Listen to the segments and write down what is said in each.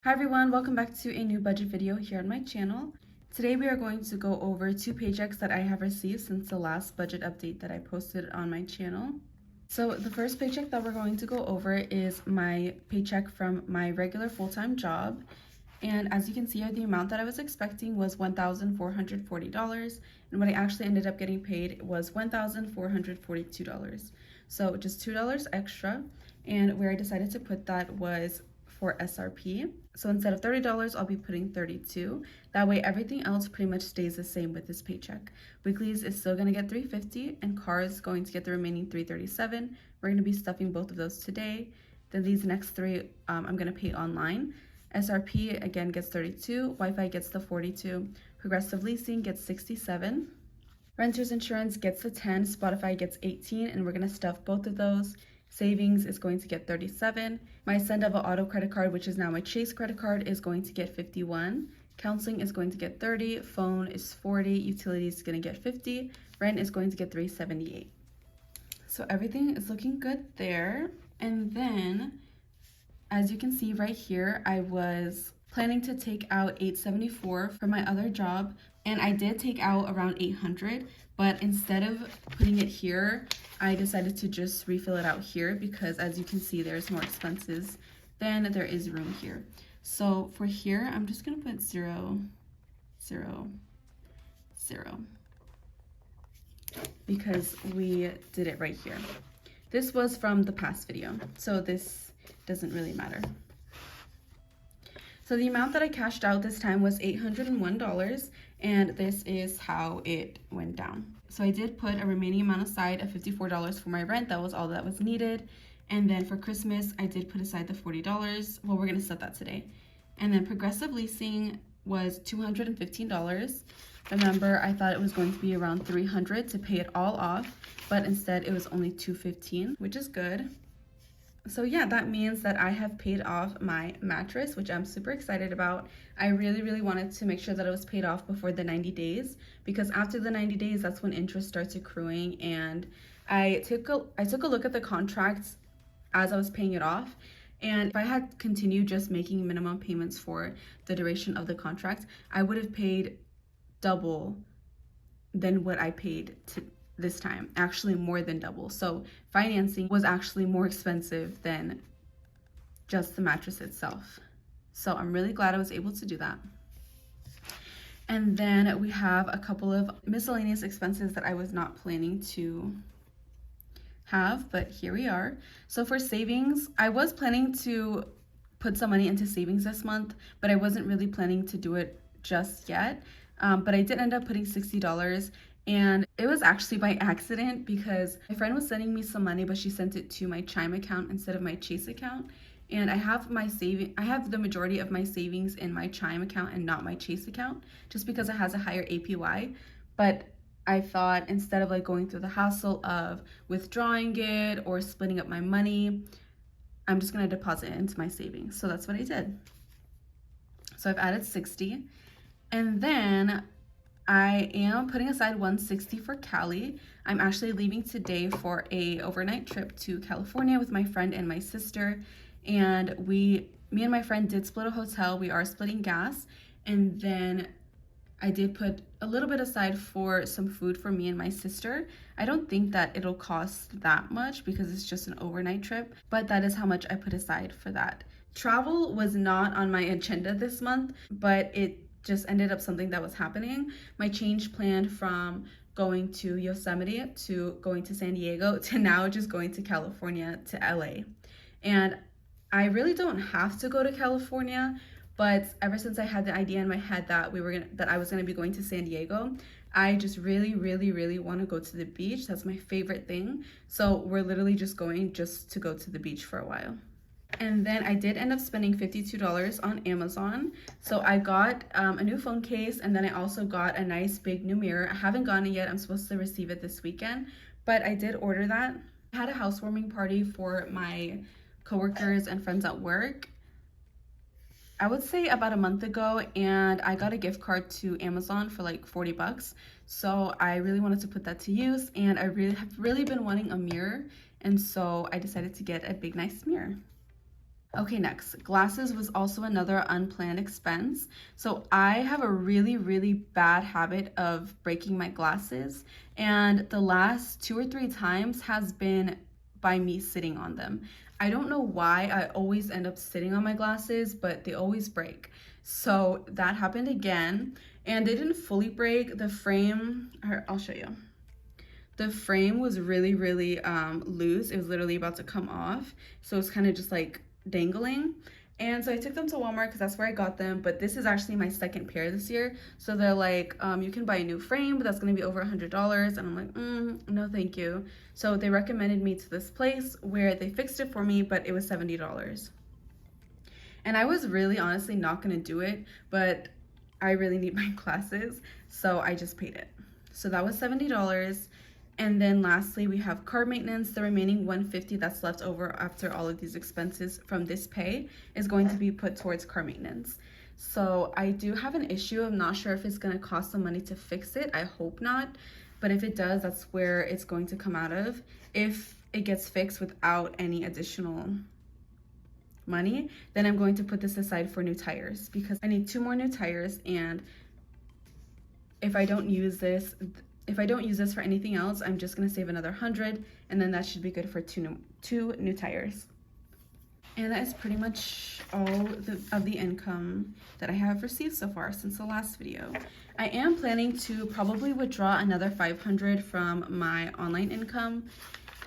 Hi everyone, welcome back to a new budget video here on my channel. Today we are going to go over 2 paychecks that I have received since the last budget update that I posted on my channel. So the first paycheck that we're going to go over is my paycheck from my regular full-time job. And as you can see here, the amount that I was expecting was $1,440, and what I actually ended up getting paid was $1,442. So just $2 extra, and where I decided to put that was for SRP. So instead of $30, I'll be putting $32. That way everything else pretty much stays the same with this paycheck. Weeklies is still gonna get $350, and car is going to get the remaining $337. We're gonna be stuffing both of those today. Then these next three I'm gonna pay online. SRP again gets 32, Wi-Fi gets the 42, Progressive Leasing gets 67, Renters Insurance gets the 10, Spotify gets 18, and we're gonna stuff both of those. Savings is going to get 37. My Sendava Auto credit card, which is now my Chase credit card, is going to get 51. Counseling is going to get 30, phone is 40, utilities is gonna get 50, rent is going to get 378. So everything is looking good there. And then as you can see right here, I was planning to take out $874 for my other job, and I did take out around $800, but instead of putting it here, I decided to just refill it out here because as you can see, there's more expenses than there is room here. So for here, I'm just gonna put 0, 0, 0, because we did it right here. This was from the past video, so this doesn't really matter. So the amount that I cashed out this time was $801, and this is how it went down. So I did put a remaining amount aside of $54 for my rent. That was all that was needed. And then for Christmas, I did put aside the $40. Well, we're gonna set that today. And then Progressive Leasing was $215. Remember, I thought it was going to be around $300 to pay it all off, but instead it was only $215, which is good. So yeah, that means that I have paid off my mattress, which I'm super excited about. I really wanted to make sure that it was paid off before the 90 days, because after the 90 days, that's when interest starts accruing. And I took a look at the contracts as I was paying it off. And if I had continued just making minimum payments for the duration of the contract, I would have paid double than what I paid this time, actually more than double. So financing was actually more expensive than just the mattress itself. So I'm really glad I was able to do that. And then we have a couple of miscellaneous expenses that I was not planning to have, but here we are. So for savings, I was planning to put some money into savings this month, but I wasn't really planning to do it just yet. But I did end up putting $60, and it was actually by accident because my friend was sending me some money, but she sent it to my Chime account instead of my Chase account. And I have the majority of my savings in my Chime account and not my Chase account, just because it has a higher APY. But I thought instead of like going through the hassle of withdrawing it or splitting up my money, I'm just gonna deposit it into my savings. So that's what I did. So I've added 60. And then I am putting aside $160 for Cali. I'm actually leaving today for a overnight trip to California with my friend and my sister. And me and my friend did split a hotel. We are splitting gas. And then I did put a little bit aside for some food for me and my sister. I don't think that it'll cost that much because it's just an overnight trip, but that is how much I put aside for that. Travel was not on my agenda this month, but it just ended up something that was happening. My change plan from going to Yosemite to going to San Diego to now just going to California to LA. And I really don't have to go to California, but ever since I had the idea in my head that I was gonna be going to San Diego, I just really want to go to the beach. That's my favorite thing. So we're literally just going just to go to the beach for a while. And then I did end up spending $52 on Amazon. So I got a new phone case, and then I also got a nice big new mirror. I haven't gotten it yet. I'm supposed to receive it this weekend, but I did order that. I had a housewarming party for my coworkers and friends at work, I would say about a month ago, and I got a gift card to Amazon for like 40 bucks. So I really wanted to put that to use, and I have really been wanting a mirror, and so I decided to get a big nice mirror. Okay, next, glasses was also another unplanned expense. So I have a really, really bad habit of breaking my glasses, and the last 2 or 3 times has been by me sitting on them. I don't know why I always end up sitting on my glasses, but they always break. So that happened again, and they didn't fully break. The frame, I'll show you. The frame was really, really loose. It was literally about to come off. So it's kind of just like dangling. And so I took them to Walmart because that's where I got them. But this is actually my second pair this year. So they're like, you can buy a new frame, but that's going to be over $100. And I'm like, no, thank you. So they recommended me to this place where they fixed it for me, but it was $70. And I was really honestly not going to do it, but I really need my glasses. So I just paid it. So that was $70. And then lastly, we have car maintenance. The remaining $150 that's left over after all of these expenses from this pay is going to be put towards car maintenance. So I do have an issue. I'm not sure if it's going to cost some money to fix it. I hope not. But if it does, that's where it's going to come out of. If it gets fixed without any additional money, then I'm going to put this aside for new tires because I need 2 more new tires. And if I don't use this for anything else, I'm just gonna save another $100, and then that should be good for two new tires. And that is pretty much all of the income that I have received so far since the last video. I am planning to probably withdraw another $500 from my online income,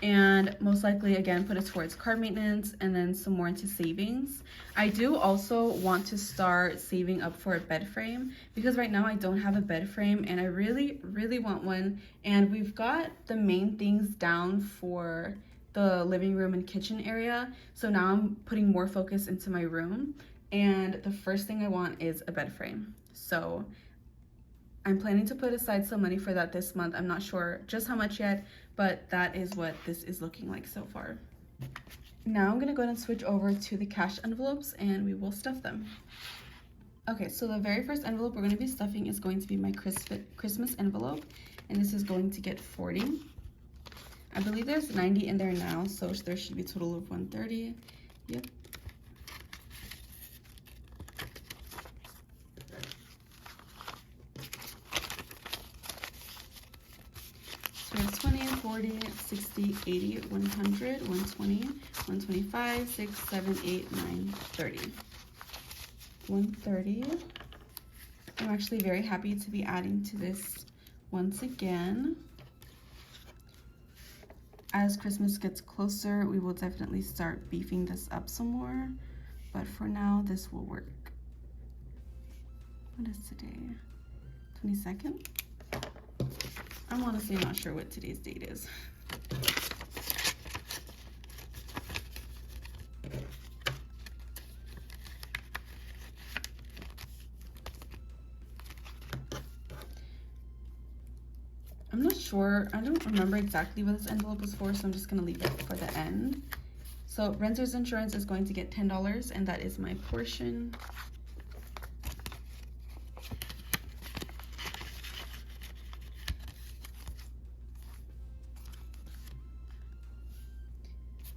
and most likely again put it towards car maintenance and then some more into savings. I do also want to start saving up for a bed frame because right now I don't have a bed frame and I really, really want one. And we've got the main things down for the living room and kitchen area. So now I'm putting more focus into my room, and the first thing I want is a bed frame. So I'm planning to put aside some money for that this month. I'm not sure just how much yet, but that is what this is looking like so far. Now I'm gonna go ahead and switch over to the cash envelopes and we will stuff them. Okay, so the very first envelope we're gonna be stuffing is going to be my Christmas envelope, and this is going to get 40. I believe there's 90 in there now, so there should be a total of 130. Yep. So we have 20, 40, 60, 80, 100, 120, 125, 6, 7, 8, 9, 30. 130. I'm actually very happy to be adding to this once again. As Christmas gets closer, we will definitely start beefing this up some more, but for now, this will work. What is today? 22nd? I'm honestly not sure what today's date is. I'm not sure. I don't remember exactly what this envelope was for, so I'm just going to leave it for the end. So renter's insurance is going to get $10, and that is my portion.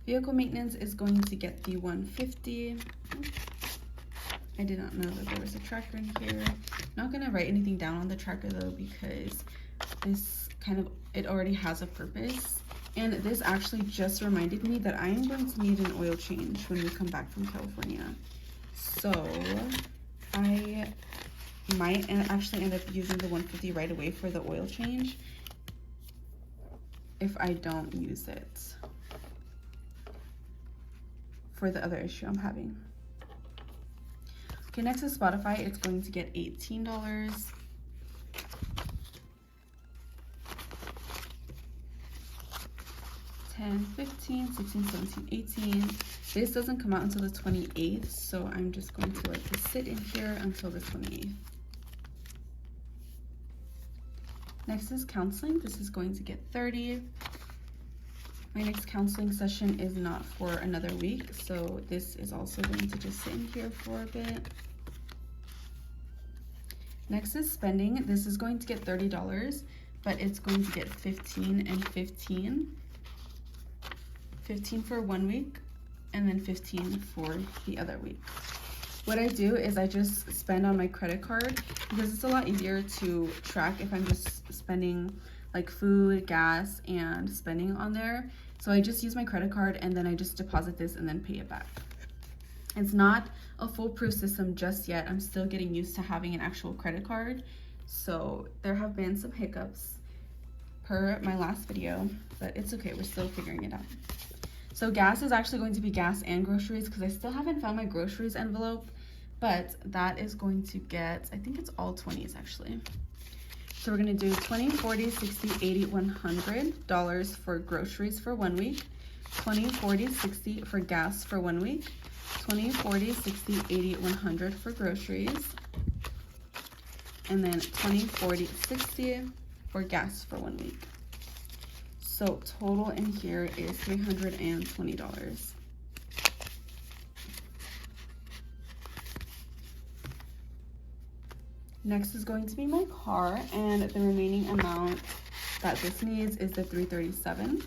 Vehicle maintenance is going to get the $150. I did not know that there was a tracker in here. I'm not going to write anything down on the tracker though, because it already has a purpose. And this actually just reminded me that I am going to need an oil change when we come back from California. So I might actually end up using the $150 right away for the oil change if I don't use it for the other issue I'm having. Okay, next is Spotify. It's going to get $18. $10, $15, $16, $17, $18. This doesn't come out until the 28th, so I'm just going to let this sit in here until the 28th. Next is counseling. This is going to get $30. My next counseling session is not for another week, so this is also going to just sit in here for a bit. Next is spending. This is going to get $30, but it's going to get 15 and 15. 15 for 1 week, and then 15 for the other week. What I do is I just spend on my credit card because it's a lot easier to track if I'm just spending like food, gas, and spending on there. So I just use my credit card and then I just deposit this and then pay it back. It's not a foolproof system just yet. I'm still getting used to having an actual credit card. So there have been some hiccups per my last video, but it's okay, we're still figuring it out. So gas is actually going to be gas and groceries because I still haven't found my groceries envelope, but that is going to get, I think it's all 20s actually. So we're gonna do $20, $40, $60, $80, $100 for groceries for 1 week, $20, $40, $60 for gas for 1 week, $20, $40, $60, $80, $100 for groceries, and then $20, $40, $60 for gas for 1 week. So total in here is $320. Next is going to be my car, and the remaining amount that this needs is the $337.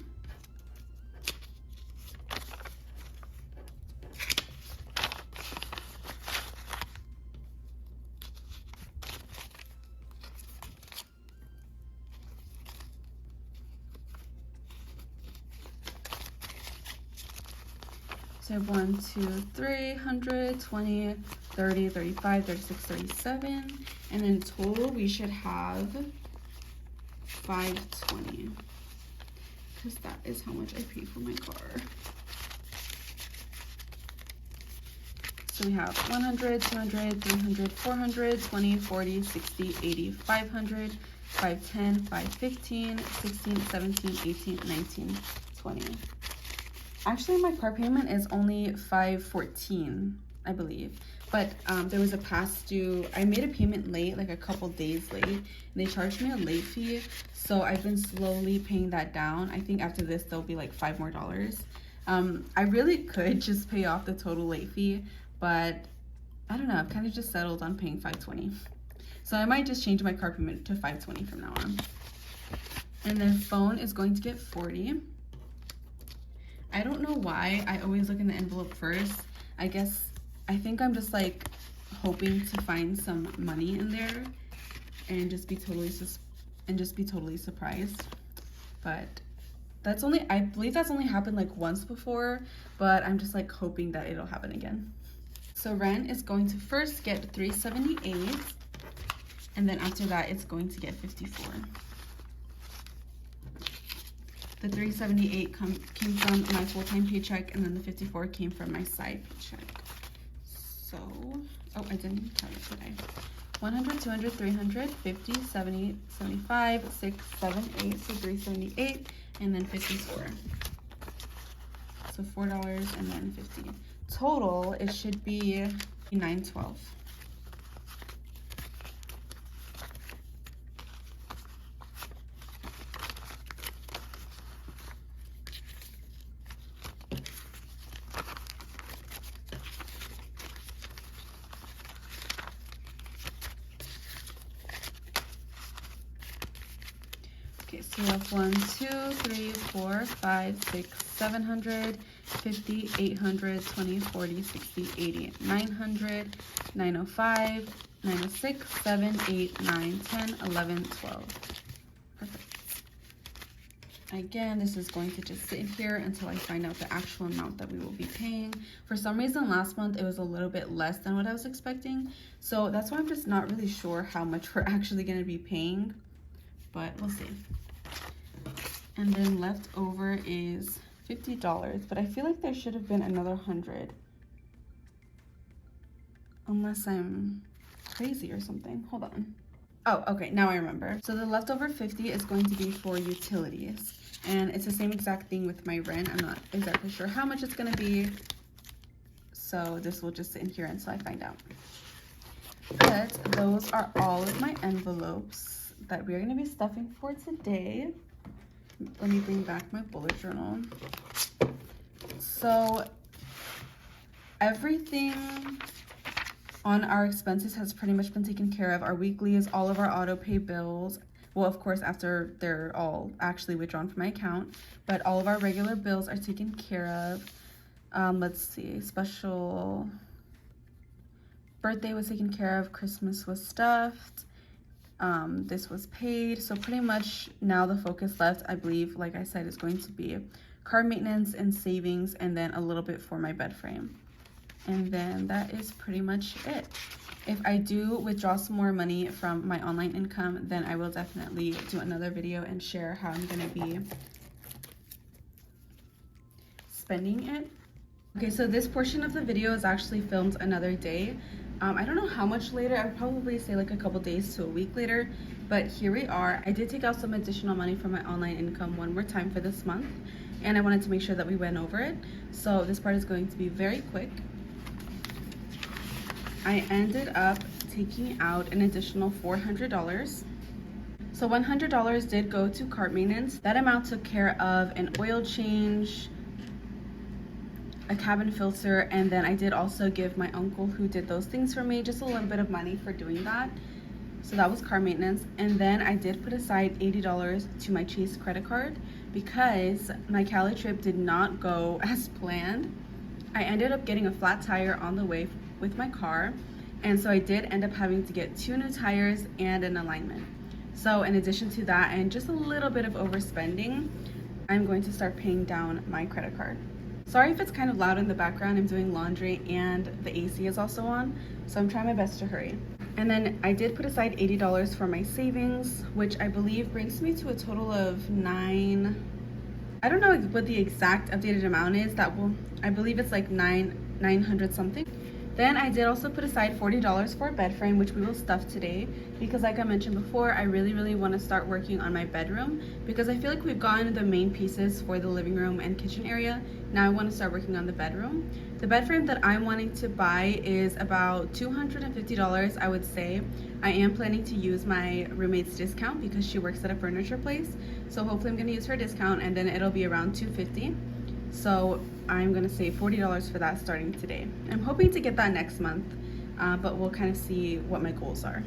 So I have 1, 2, 3, 100, 20, 30, 35, 36, 37. And then total we should have 520. Because that is how much I pay for my car. So we have 100, 200, 300, 400, 20, 40, 60, 80, 500, 510, 515, 16, 17, 18, 19, 20. Actually, my car payment is only $514, I believe. But there was a past due. I made a payment late, like a couple days late, and they charged me a late fee. So I've been slowly paying that down. I think after this, there'll be like $5 more. I really could just pay off the total late fee, but I don't know. I've kind of just settled on paying $520. So I might just change my car payment to $520 from now on. And then phone is going to get $40. I don't know why I always look in the envelope first. I think I'm just like hoping to find some money in there and just be totally surprised. But that's only, I believe that's only happened like once before, but I'm just like hoping that it'll happen again. So rent is going to first get $378, and then after that it's going to get $54. The $378 came from my full-time paycheck, and then the $54 came from my side paycheck. So, oh, I didn't tell you today. 100, 200, 300, 50, 70, 75, 6, 7, 8, so 378, and then 54. So $4 and then 50. Total, it should be $912. Okay, so we have 1, 2, 3, 4, 5, 6, 700, 50, 800, 20, 40, 60, 80, 900, 905, 906, 7, 8, 9, 10, 11, 12. Perfect. Again, this is going to just sit here until I find out the actual amount that we will be paying. For some reason, last month it was a little bit less than what I was expecting. So that's why I'm just not really sure how much we're actually going to be paying, but we'll see. And then left over is $50, but I feel like there should have been another 100. Unless I'm crazy or something. Hold on. Oh, okay, now I remember. So the leftover 50 is going to be for utilities. And it's the same exact thing with my rent. I'm not exactly sure how much it's gonna be. So this will just sit in here until I find out. But those are all of my envelopes that we're gonna be stuffing for today. Let me bring back my bullet journal. So everything on our expenses has pretty much been taken care of. Our weeklies, all of our auto pay bills. Well, of course, after they're all actually withdrawn from my account, but all of our regular bills are taken care of. Let's see, special birthday was taken care of, Christmas was stuffed, this was paid. So pretty much now the focus left, I believe, like I said, is going to be car maintenance and savings, and then a little bit for my bed frame. And then that is pretty much it. If I do withdraw some more money from my online income, then I will definitely do another video and share how I'm gonna be spending it. Okay, so this portion of the video is actually filmed another day. I don't know how much later. I would probably say like a couple days to a week later, but here we are. I did take out some additional money from my online income one more time for this month, and I wanted to make sure that we went over it. So this part is going to be very quick. I ended up taking out an additional $400. So $100 did go to car maintenance. That amount took care of an oil change, a cabin filter, and then I did also give my uncle who did those things for me just a little bit of money for doing that. So that was car maintenance. And then I did put aside $80 to my Chase credit card because my Cali trip did not go as planned. I ended up getting a flat tire on the way with my car, and so I did end up having to get 2 new tires and an alignment. So in addition to that and just a little bit of overspending, I'm going to start paying down my credit card. Sorry if it's kind of loud in the background. I'm doing laundry and the AC is also on, so I'm trying my best to hurry. And then I did put aside $80 for my savings, which I believe brings me to a total of $9. I don't know what the exact updated amount is. I believe it's like 900 something. Then I did also put aside $40 for a bed frame, which we will stuff today because, like I mentioned before, I really want to start working on my bedroom because I feel like we've gotten the main pieces for the living room and kitchen area. Now I want to start working on the bedroom. The bed frame that I'm wanting to buy is about $250, I would say. I am planning to use my roommate's discount because she works at a furniture place. So hopefully I'm going to use her discount, and then it'll be around $250. So I'm gonna save $40 for that starting today. I'm hoping to get that next month, but we'll kind of see what my goals are.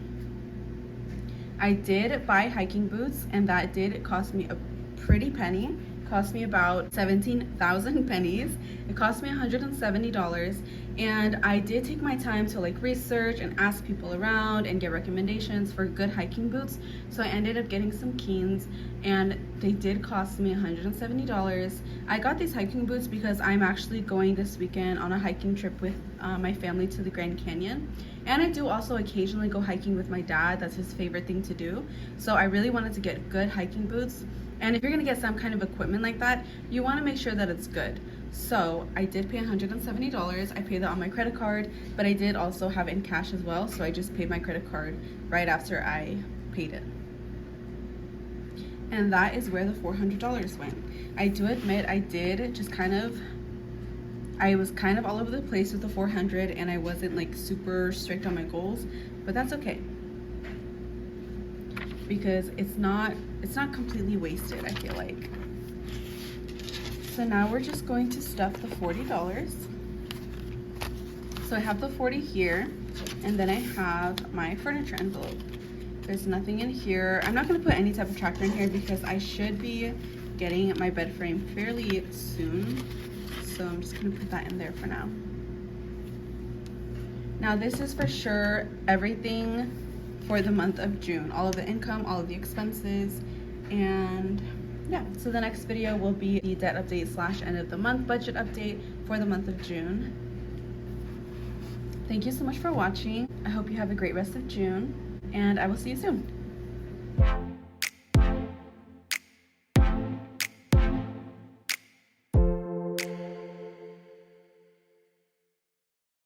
I did buy hiking boots, and that did cost me a pretty penny. It cost me about 17,000 pennies. It cost me $170, and I did take my time to like research and ask people around and get recommendations for good hiking boots. So I ended up getting some Keens, and they did cost me $170. I got these hiking boots because I'm actually going this weekend on a hiking trip with my family to the Grand Canyon. And I do also occasionally go hiking with my dad. That's his favorite thing to do. So I really wanted to get good hiking boots. And if you're gonna get some kind of equipment like that, you wanna make sure that it's good. So I did pay $170. I paid that on my credit card, but I did also have it in cash as well. So I just paid my credit card right after I paid it. And that is where the $400 went. I do admit I did just I was kind of all over the place with the 400, and I wasn't like super strict on my goals, but that's okay because it's not completely wasted, I feel like. So now we're just going to stuff the $40. So I have the 40 here, and then I have my furniture envelope. There's nothing in here. I'm not going to put any type of tracker in here because I should be getting my bed frame fairly soon. So I'm just going to put that in there for now. Now this is for sure everything for the month of June. All of the income, all of the expenses, and yeah. So the next video will be the debt update / end of the month budget update for the month of June. Thank you so much for watching. I hope you have a great rest of June, and I will see you soon.